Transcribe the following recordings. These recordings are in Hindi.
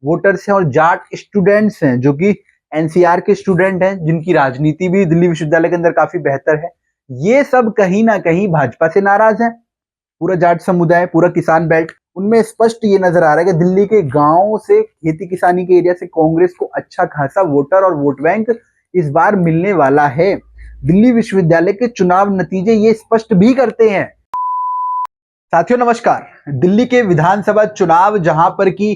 वोटर्स हैं और जाट स्टूडेंट्स हैं जो कि एनसीआर के स्टूडेंट हैं, जिनकी राजनीति भी दिल्ली विश्वविद्यालय के अंदर काफी बेहतर है। ये सब कहीं ना कहीं भाजपा से नाराज हैं। पूरा जाट समुदाय, पूरा किसान बेल्ट, उनमें स्पष्ट ये नजर आ रहा है कि दिल्ली के गांव से, खेती किसानी के एरिया से कांग्रेस को अच्छा खासा वोटर और वोट बैंक इस बार मिलने वाला है। दिल्ली विश्वविद्यालय के चुनाव नतीजे ये स्पष्ट भी करते हैं। साथियों नमस्कार। दिल्ली के विधानसभा चुनाव, जहां पर की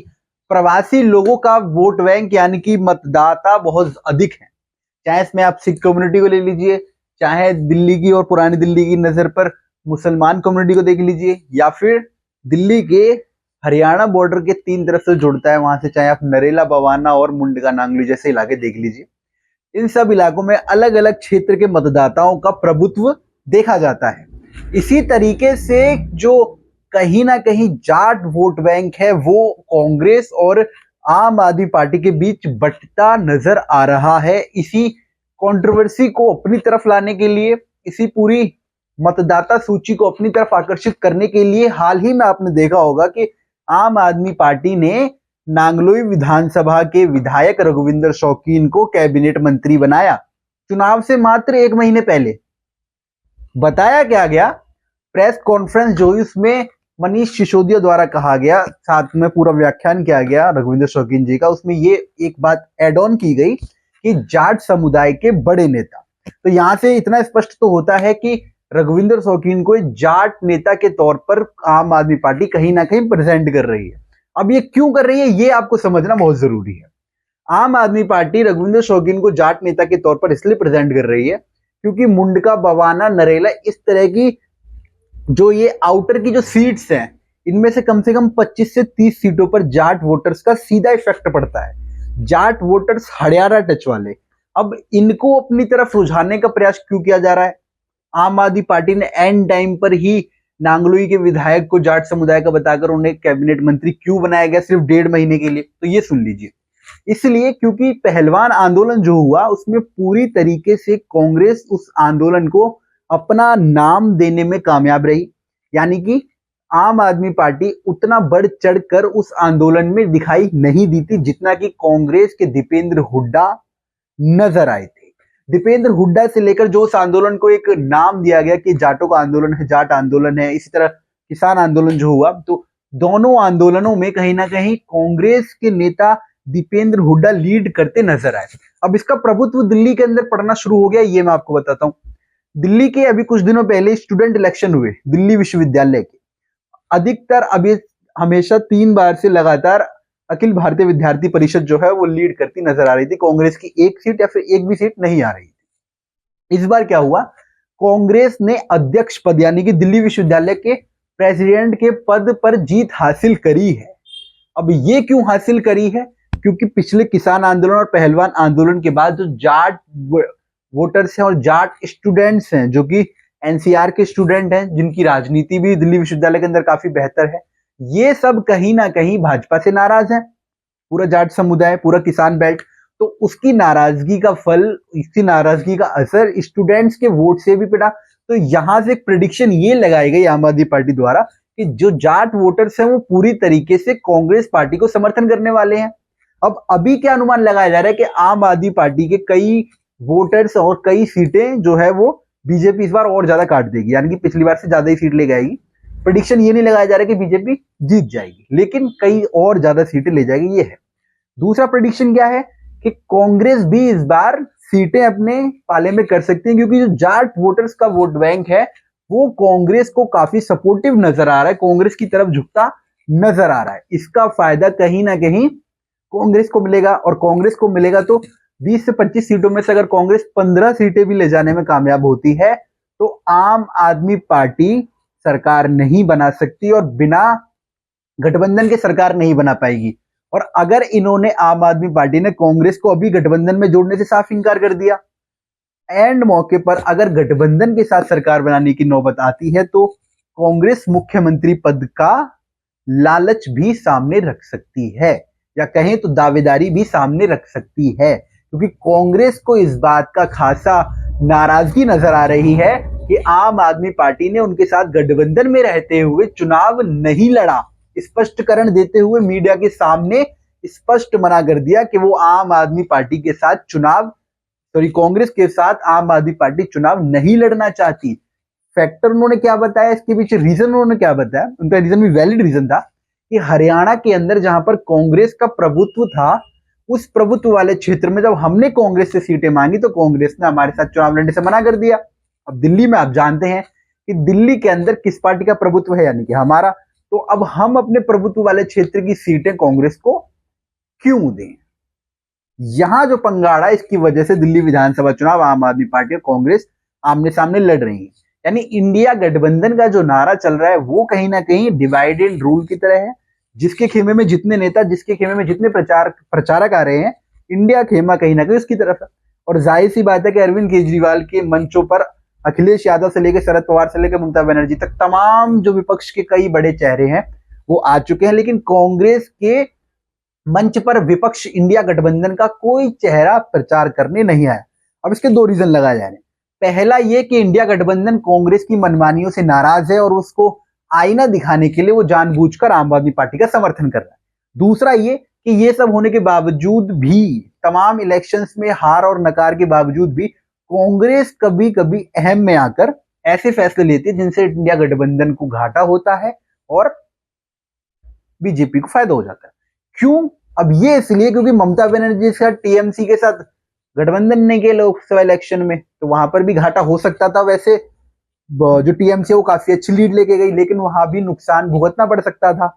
प्रवासी लोगों का वोट बैंक यानी कि मतदाता बहुत अधिक है, चाहे इसमें आप सिख कम्युनिटी को ले लीजिए, चाहे दिल्ली की और पुरानी दिल्ली की नजर पर मुसलमान कम्युनिटी को देख लीजिए, या फिर दिल्ली के हरियाणा बॉर्डर के तीन तरफ से जुड़ता है वहां से, चाहे आप नरेला, बवाना और मुंडका नांगली जैसे इलाके देख लीजिए। इन सब इलाकों में अलग अलग क्षेत्र के मतदाताओं का प्रभुत्व देखा जाता है। इसी तरीके से जो कहीं ना कहीं जाट वोट बैंक है वो कांग्रेस और आम आदमी पार्टी के बीच बंटता नजर आ रहा है। इसी कंट्रोवर्सी को अपनी तरफ लाने के लिए, इसी पूरी मतदाता सूची को अपनी तरफ आकर्षित करने के लिए हाल ही में आपने देखा होगा कि आम आदमी पार्टी ने नांगलोई विधानसभा के विधायक रघुविंदर शौकीन को कैबिनेट मंत्री बनाया। चुनाव से मात्र एक महीने पहले बताया क्या गया, प्रेस कॉन्फ्रेंस जो उसमें मनीष सिसोदिया द्वारा कहा गया, साथ में पूरा व्याख्यान किया गया रघुविंदर शौकीन जी का, उसमें ये एक बात एड ऑन की गई कि जाट समुदाय के बड़े नेता। तो यहां से इतना स्पष्ट तो होता है कि रघुविंदर शौकीन को जाट नेता के तौर पर आम आदमी पार्टी कहीं ना कहीं प्रेजेंट कर रही है। अब ये क्यों कर रही है, ये आपको समझना बहुत जरूरी है। आम आदमी पार्टी रघुविंदर शौकीन को जाट नेता के तौर पर इसलिए प्रेजेंट कर रही है क्योंकि मुंडका, बवाना, नरेला, इस तरह की जो ये आउटर की जो सीट्स हैं, इनमें से कम 25 से 30 सीटों पर जाट वोटर्स का सीधा इफेक्ट पड़ता है। जाट वोटर्स हरियाणा टच वाले, अब इनको अपनी तरफ रुझाने का प्रयास क्यों किया जा रहा है? आम आदमी पार्टी ने एंड टाइम पर ही नांगलोई के विधायक को जाट समुदाय का बताकर उन्हें कैबिनेट मंत्री क्यों बनाया गया सिर्फ 1.5 महीने के लिए? तो ये सुन लीजिए। इसलिए क्योंकि पहलवान आंदोलन जो हुआ उसमें पूरी तरीके से कांग्रेस उस आंदोलन को अपना नाम देने में कामयाब रही, यानी कि आम आदमी पार्टी उतना बढ़ चढ़कर उस आंदोलन में दिखाई नहीं दी थी जितना कि कांग्रेस के दीपेंद्र हुड्डा नजर आए थे। दीपेंद्र हुड्डा से लेकर जो उस आंदोलन को एक नाम दिया गया कि जाटों का आंदोलन है, जाट आंदोलन है, इसी तरह किसान आंदोलन जो हुआ, तो दोनों आंदोलनों में कहीं ना कहीं कांग्रेस के नेता दीपेंद्र हुड्डा लीड करते नजर आए। अब इसका प्रभुत्व दिल्ली के अंदर पड़ना शुरू हो गया, ये मैं आपको बताता हूं। दिल्ली के अभी कुछ दिनों पहले स्टूडेंट इलेक्शन हुए दिल्ली विश्वविद्यालय के। अधिकतर अभी हमेशा 3 बार से लगातार अखिल भारतीय विद्यार्थी परिषद जो है वो लीड करती नजर आ रही थी। कांग्रेस की एक सीट या फिर एक भी सीट नहीं आ रही थी। इस बार क्या हुआ, कांग्रेस ने अध्यक्ष पद यानी कि दिल्ली विश्वविद्यालय के प्रेसिडेंट के पद पर जीत हासिल करी है। अब ये क्यों हासिल करी है? क्योंकि पिछले किसान आंदोलन और पहलवान आंदोलन के बाद जो जाट वोटर्स हैं और जाट स्टूडेंट्स हैं जो कि एनसीआर के स्टूडेंट हैं, जिनकी राजनीति भी दिल्ली विश्वविद्यालय के अंदर काफी बेहतर है, ये सब कहीं ना कहीं भाजपा से नाराज हैं। पूरा जाट समुदाय, पूरा किसान बेल्ट, तो उसकी नाराजगी का फल, इसकी नाराजगी का असर स्टूडेंट्स के वोट से भी पड़ा। तो यहां से एक प्रेडिक्शन ये लगाई गई आम आदमी पार्टी द्वारा कि जो जाट वोटर्स हैं वो पूरी तरीके से कांग्रेस पार्टी को समर्थन करने वाले हैं। अब अभी क्या अनुमान लगाया जा रहा है कि आम आदमी पार्टी के कई वोटर्स और कई सीटें जो है वो बीजेपी इस बार और ज्यादा काट देगी, यानी कि पिछली बार से ज्यादा ही सीट ले जाएगी। प्रेडिक्शन ये नहीं लगाया जा रहा कि बीजेपी जीत जाएगी, लेकिन कई और ज्यादा सीटें ले जाएगी, ये है। दूसरा प्रेडिक्शन क्या है कि कांग्रेस भी इस बार सीटें अपने पाले में कर सकती है, क्योंकि जो जाट वोटर्स का वोट बैंक है वो कांग्रेस को काफी सपोर्टिव नजर आ रहा है, कांग्रेस की तरफ झुकता नजर आ रहा है। इसका फायदा कहीं ना कहीं कांग्रेस को मिलेगा, और कांग्रेस को मिलेगा तो 20 से 25 सीटों में से अगर कांग्रेस 15 सीटें भी ले जाने में कामयाब होती है तो आम आदमी पार्टी सरकार नहीं बना सकती और बिना गठबंधन के सरकार नहीं बना पाएगी। और अगर इन्होंने, आम आदमी पार्टी ने कांग्रेस को अभी गठबंधन में जोड़ने से साफ इनकार कर दिया, एंड मौके पर अगर गठबंधन के साथ सरकार बनाने की नौबत आती है तो कांग्रेस मुख्यमंत्री पद का लालच भी सामने रख सकती है, या कहें तो दावेदारी भी सामने रख सकती है, क्योंकि कांग्रेस को इस बात का खासा नाराजगी नजर आ रही है कि आम आदमी पार्टी ने उनके साथ गठबंधन में रहते हुए चुनाव नहीं लड़ा, स्पष्टीकरण देते हुए मीडिया के सामने स्पष्ट मना कर दिया कि वो आम आदमी पार्टी के साथ कांग्रेस के साथ आम आदमी पार्टी चुनाव नहीं लड़ना चाहती। फैक्टर उन्होंने क्या बताया, इसके पीछे रीजन उन्होंने क्या बताया, उनका रीजन भी वैलिड रीजन था कि हरियाणा के अंदर जहां पर कांग्रेस का प्रभुत्व था, उस प्रभुत्व वाले क्षेत्र में जब हमने कांग्रेस से सीटें मांगी तो कांग्रेस ने हमारे साथ चुनाव लड़ने से मना कर दिया। अब दिल्ली में आप जानते हैं कि दिल्ली के अंदर किस पार्टी का प्रभुत्व है, यानी कि हमारा। तो अब हम अपने प्रभुत्व वाले क्षेत्र की सीटें कांग्रेस को क्यों दें? यहां जो पंगाड़ा, इसकी वजह से दिल्ली विधानसभा चुनाव आम आदमी पार्टी और कांग्रेस आमने सामने लड़ रही है। यानी इंडिया गठबंधन का जो नारा चल रहा है वो कहीं ना कहीं डिवाइड एंड रूल की तरह है। जिसके खेमे में जितने नेता, जिसके खेमे में जितने प्रचारक आ रहे हैं, इंडिया खेमा कहीं ना कहीं उसकी तरफ है। और जाहिर सी बात है कि अरविंद केजरीवाल के मंचों पर अखिलेश यादव से लेकर शरद पवार से लेकर ममता बनर्जी तक तमाम जो विपक्ष के कई बड़े चेहरे हैं वो आ चुके हैं, लेकिन कांग्रेस के मंच पर विपक्ष इंडिया गठबंधन का कोई चेहरा प्रचार करने नहीं आया। अब इसके दो रीजन लगाए जा रहे हैं। पहला ये कि इंडिया गठबंधन कांग्रेस की मनमानियों से नाराज है और उसको आईना दिखाने के लिए वो जानबूझकर आम आदमी पार्टी का समर्थन कर रहा है। दूसरा ये कि ये सब होने के बावजूद भी, तमाम इलेक्शंस में हार और नकार के बावजूद भी, कांग्रेस कभी कभी अहम में आकर ऐसे फैसले लेती है जिनसे इंडिया गठबंधन को घाटा होता है और बीजेपी को फायदा हो जाता है। क्यों? अब ये इसलिए क्योंकि ममता बनर्जी के साथ टीएमसी के साथ गठबंधन नहीं किया लोकसभा इलेक्शन में, तो वहां पर भी घाटा हो सकता था। वैसे जो टीएमसी वो काफी अच्छी लीड लेके गई, लेकिन वहां भी नुकसान भुगतना पड़ सकता था।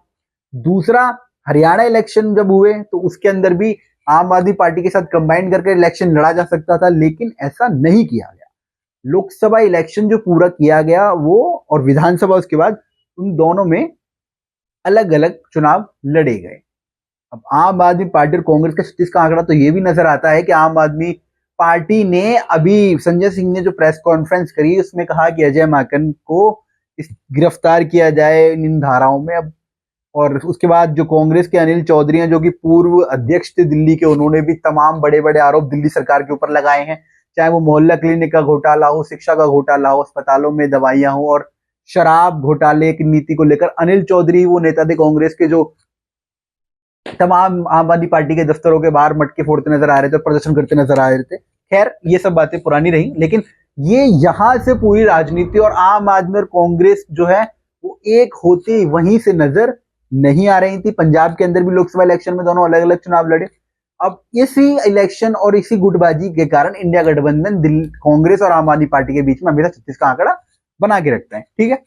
दूसरा, हरियाणा इलेक्शन जब हुए तो उसके अंदर भी आम आदमी पार्टी के साथ कंबाइन करके इलेक्शन लड़ा जा सकता था, लेकिन ऐसा नहीं किया गया। लोकसभा इलेक्शन जो पूरा किया गया वो, और विधानसभा उसके बाद, उन दोनों में अलग अलग चुनाव लड़े गए। अब आम आदमी पार्टी और कांग्रेस का 36 का आंकड़ा तो ये भी नजर आता है कि आम आदमी पार्टी ने अभी, संजय सिंह ने जो प्रेस कॉन्फ्रेंस करी उसमें कहा कि अजय माकन को गिरफ्तार किया जाए इन धाराओं में। अब और उसके बाद जो कांग्रेस के अनिल चौधरी हैं, जो कि पूर्व अध्यक्ष थे दिल्ली के, उन्होंने भी तमाम बड़े बड़े आरोप दिल्ली सरकार के ऊपर लगाए हैं, चाहे वो मोहल्ला क्लिनिक का घोटाला हो, शिक्षा का घोटाला हो, अस्पतालों में दवाइयां हो, और शराब घोटाले की नीति को लेकर अनिल चौधरी वो नेता थे कांग्रेस के जो तमाम आम आदमी पार्टी के दफ्तरों के बाहर मटके फोड़ते नजर आ रहे थे, प्रदर्शन करते नजर आ रहे थे। खैर, ये सब बातें पुरानी रही, लेकिन ये यहां से पूरी राजनीति और आम आदमी और कांग्रेस जो है वो एक होती वहीं से नजर नहीं आ रही थी। पंजाब के अंदर भी लोकसभा इलेक्शन में दोनों अलग अलग चुनाव लड़े। अब इसी इलेक्शन और इसी गुटबाजी के कारण इंडिया गठबंधन कांग्रेस और आम आदमी पार्टी के बीच में हमेशा 36 का आंकड़ा बना के रखता है। ठीक है,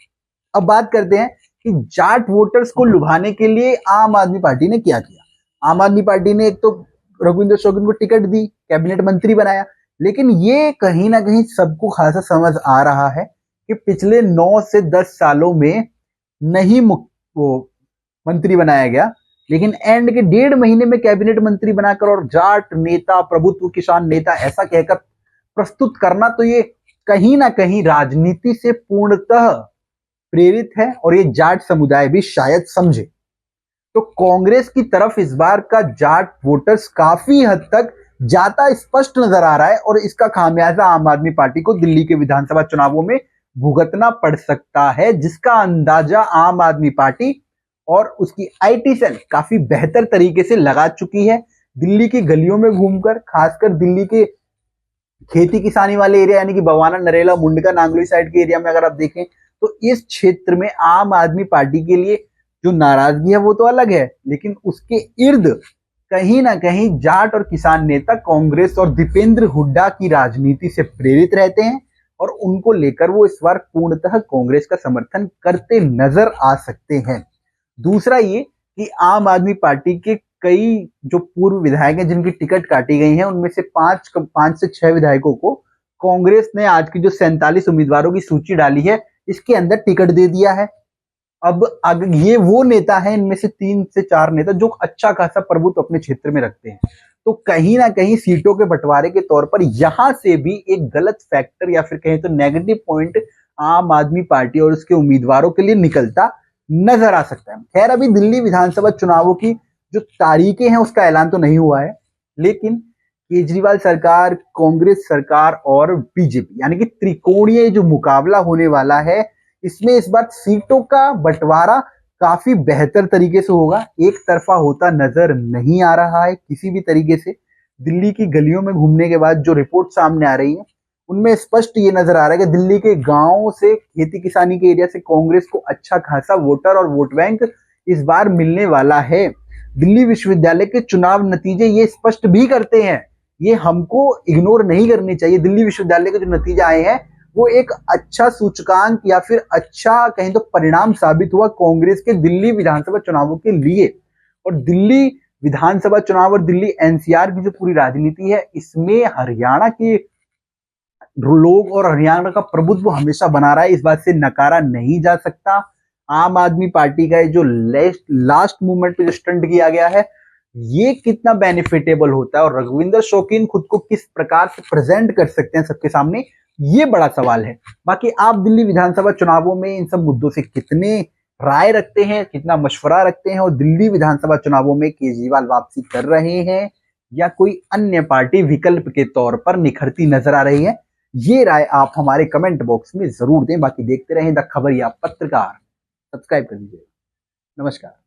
अब बात करते हैं कि जाट वोटर्स को लुभाने के लिए आम आदमी पार्टी ने क्या किया। आम आदमी पार्टी ने एक तो रघुविंदर शौकीन को टिकट दी, कैबिनेट मंत्री बनाया, लेकिन ये कहीं ना कहीं सबको खासा समझ आ रहा है कि पिछले 9 से 10 सालों में नहीं वो मंत्री बनाया गया, लेकिन एंड के 1.5 महीने में कैबिनेट मंत्री बनाकर और जाट नेता, प्रभुत्व किसान नेता ऐसा कहकर प्रस्तुत करना, तो ये कहीं ना कहीं राजनीति से पूर्णतः प्रेरित है और ये जाट समुदाय भी शायद समझे। तो कांग्रेस की तरफ इस बार का जाट वोटर्स काफी हद तक जाता स्पष्ट नजर आ रहा है और इसका खामियाजा आम आदमी पार्टी को दिल्ली के विधानसभा चुनावों में भुगतना पड़ सकता है, जिसका अंदाजा आम आदमी पार्टी और उसकी आईटी सेल काफी बेहतर तरीके से लगा चुकी है। दिल्ली की गलियों में घूमकर, खासकर दिल्ली के खेती किसानी वाले एरिया यानी कि बवाना, नरेला, मुंडका, नांगलोई साइड के एरिया में अगर आप देखें तो इस क्षेत्र में आम आदमी पार्टी के लिए जो नाराजगी है वो तो अलग है, लेकिन उसके इर्द कहीं ना कहीं जाट और किसान नेता कांग्रेस और दीपेंद्र हुड्डा की राजनीति से प्रेरित रहते हैं और उनको लेकर वो इस बार पूर्णतः कांग्रेस का समर्थन करते नजर आ सकते हैं। दूसरा ये कि आम आदमी पार्टी के कई जो पूर्व विधायक हैं जिनकी टिकट काटी गई है, उनमें से 5 से 6 विधायकों को कांग्रेस ने आज की जो 47 उम्मीदवारों की सूची डाली है इसके अंदर टिकट दे दिया है। अब अगर ये वो नेता है, इनमें से 3 से 4 नेता जो अच्छा खासा प्रभुत्व अपने क्षेत्र में रखते हैं, तो कहीं ना कहीं सीटों के बंटवारे के तौर पर यहां से भी एक गलत फैक्टर या फिर कहें तो नेगेटिव पॉइंट आम आदमी पार्टी और उसके उम्मीदवारों के लिए निकलता नजर आ सकता है। खैर, अभी दिल्ली विधानसभा चुनावों की जो तारीखें हैं उसका ऐलान तो नहीं हुआ है, लेकिन केजरीवाल सरकार, कांग्रेस सरकार और बीजेपी यानी कि त्रिकोणीय जो मुकाबला होने वाला है, इसमें इस बार सीटों का बंटवारा काफी बेहतर तरीके से होगा, एक तरफा होता नजर नहीं आ रहा है किसी भी तरीके से। दिल्ली की गलियों में घूमने के बाद जो रिपोर्ट सामने आ रही है उनमें स्पष्ट ये नजर आ रहा है कि दिल्ली के गांव से, खेती किसानी के एरिया से कांग्रेस को अच्छा खासा वोटर और वोट बैंक इस बार मिलने वाला है। दिल्ली विश्वविद्यालय के चुनाव नतीजे ये स्पष्ट भी करते हैं, ये हमको इग्नोर नहीं करनी चाहिए। दिल्ली विश्वविद्यालय के जो नतीजे आए हैं वो एक अच्छा सूचकांक या फिर अच्छा कहें तो परिणाम साबित हुआ कांग्रेस के दिल्ली विधानसभा चुनावों के लिए। और दिल्ली विधानसभा चुनाव और दिल्ली एनसीआर की जो पूरी राजनीति है, इसमें हरियाणा के लोग और हरियाणा का प्रभुत्व हमेशा बना रहा है, इस बात से नकारा नहीं जा सकता। आम आदमी पार्टी का जो लास्ट मूवमेंट पे जो स्टंट किया गया है, ये कितना बेनिफिटेबल होता है और रघुविंदर शौकीन खुद को किस प्रकार से प्रेजेंट कर सकते हैं सबके सामने, ये बड़ा सवाल है। बाकी आप दिल्ली विधानसभा चुनावों में इन सब मुद्दों से कितने राय रखते हैं, कितना मशवरा रखते हैं, और दिल्ली विधानसभा चुनावों में केजरीवाल वापसी कर रहे हैं या कोई अन्य पार्टी विकल्प के तौर पर निखरती नजर आ रही है, ये राय आप हमारे कमेंट बॉक्स में जरूर दें। बाकी देखते रहें द खबरिया पत्रकार, सब्सक्राइब कर लीजिए। नमस्कार।